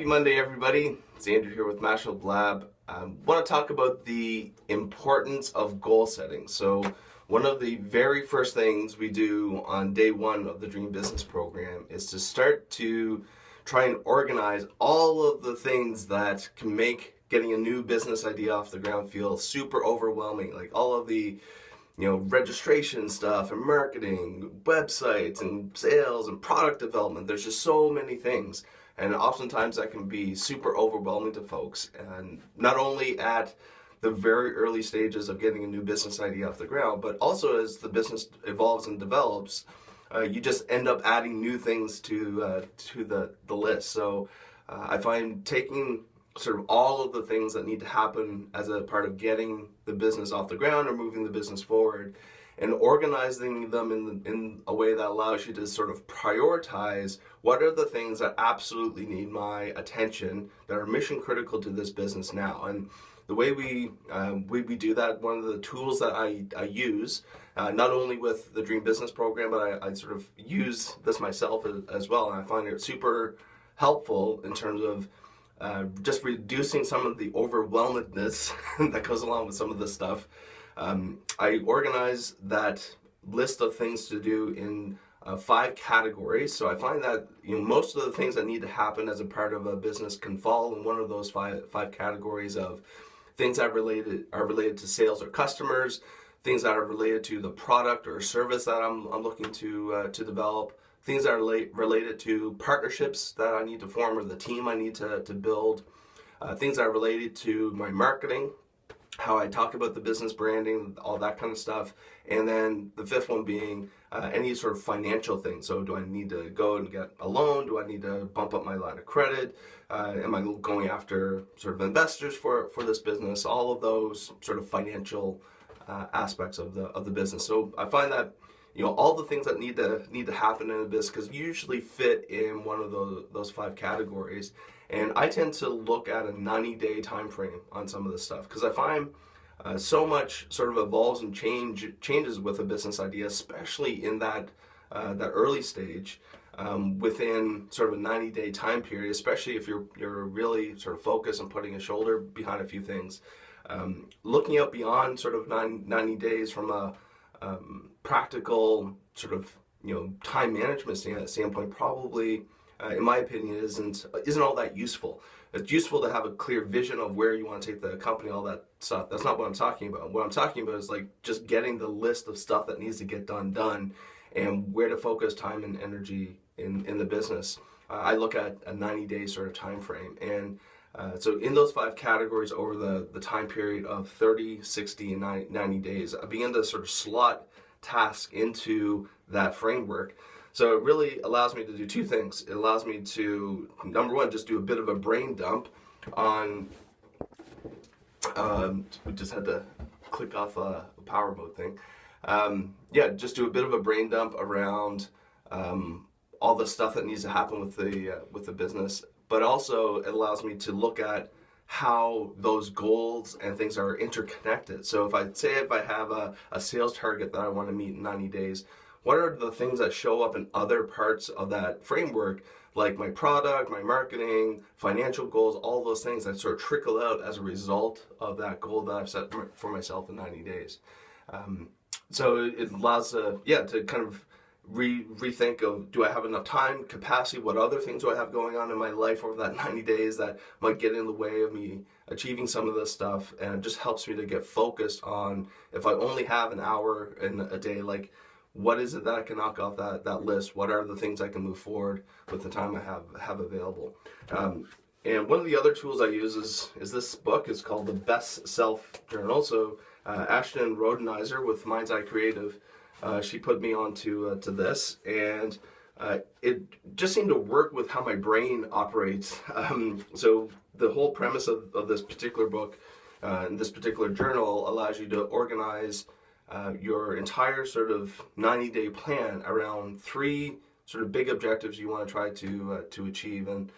Happy Monday, everybody. It's Andrew here with MashupVlog6. I want to talk about the importance of goal setting. So one of the very first things we do on day one of the Dream Business Program is to start to try and organize all of the things that can make getting a new business idea off the ground feel super overwhelming. Like all of the registration stuff and marketing, websites and sales and product development. There's just so many things. And oftentimes that can be super overwhelming to folks. And not only at the very early stages of getting a new business idea off the ground, but also as the business evolves and develops, you just end up adding new things to the list. So I find taking sort of all of the things that need to happen as a part of getting the business off the ground or moving the business forward and organizing them in a way that allows you to sort of prioritize what are the things that absolutely need my attention, that are mission critical to this business now. And the way we do that, one of the tools that I use, not only with the Dream Business Program, but I sort of use this myself as well, and I find it super helpful in terms of just reducing some of the overwhelmedness that goes along with some of this stuff. I organize that list of things to do in 5 categories. So I find that most of the things that need to happen as a part of a business can fall in one of those five categories of things that are related to sales or customers, things that are related to the product or service that I'm looking to develop, things that are related to partnerships that I need to form or the team I need to build, things that are related to my marketing, how I talk about the business branding, all that kind of stuff. And then the 5th one being any sort of financial thing. So do I need to go and get a loan? Do I need to bump up my line of credit? Am I going after sort of investors for this business? All of those sort of financial aspects of the business. So I find that all the things that need to happen in a business because usually fit in one of those 5 categories. And I tend to look at a 90-day time frame on some of this stuff because I find so much sort of evolves and changes with a business idea, especially in that early stage, within sort of a 90-day time period, especially if you're really sort of focused on putting a shoulder behind a few things. Looking out beyond sort of 90 days from a practical sort of time management standpoint probably in my opinion isn't all that useful. It's useful to have a clear vision of where you want to take the company, all that stuff. That's not what I'm talking about. What I'm talking about is like just getting the list of stuff that needs to get done and where to focus time and energy in the business. I look at a 90-day sort of time frame, and so in those 5 categories over the time period of 30, 60, and 90 days, I begin to sort of slot tasks into that framework. So it really allows me to do 2 things. It allows me to, number one, just do a bit of a brain dump on, we just had to click off a power mode thing. Just do a bit of a brain dump around all the stuff that needs to happen with the business. But also it allows me to look at how those goals and things are interconnected. So if I have a sales target that I want to meet in 90 days, what are the things that show up in other parts of that framework, like my product, my marketing, financial goals, all those things that sort of trickle out as a result of that goal that I've set for myself in 90 days. So it allows to kind of rethink of, do I have enough time, capacity, what other things do I have going on in my life over that 90 days that might get in the way of me achieving some of this stuff. And it just helps me to get focused on, if I only have an hour in a day, like what is it that I can knock off that list? What are the things I can move forward with the time I have available? And one of the other tools I use is this book. It's called The Best Self Journal. So Ashton Rodenizer with Mind's Eye Creative, she put me onto this, and it just seemed to work with how my brain operates. So the whole premise of this particular book and this particular journal allows you to organize your entire sort of 90-day plan around 3 sort of big objectives you want to try to achieve. And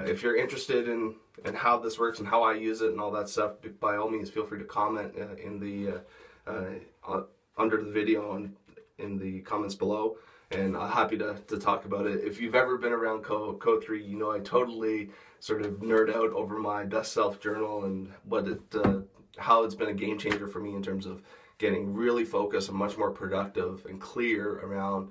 if you're interested in how this works and how I use it and all that stuff, by all means feel free to comment in the under the video and in the comments below, and I'm happy to talk about it. If you've ever been around Co3, you know I totally sort of nerd out over my best self journal and how it's been a game changer for me in terms of getting really focused and much more productive and clear around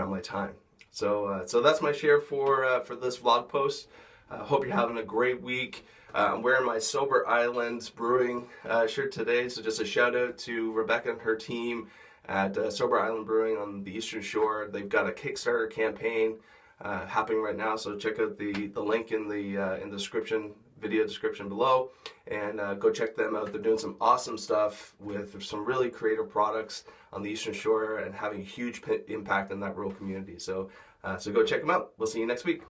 my time. So that's my share for this vlog post. Hope you're having a great week. I'm wearing my Sober Island Brewing shirt today, so just a shout out to Rebecca and her team at Sober Island Brewing on the Eastern Shore. They've got a Kickstarter campaign happening right now, so check out the link in the description, video description below, and go check them out. They're doing some awesome stuff with some really creative products on the Eastern Shore and having a huge impact in that rural community. So go check them out. We'll see you next week.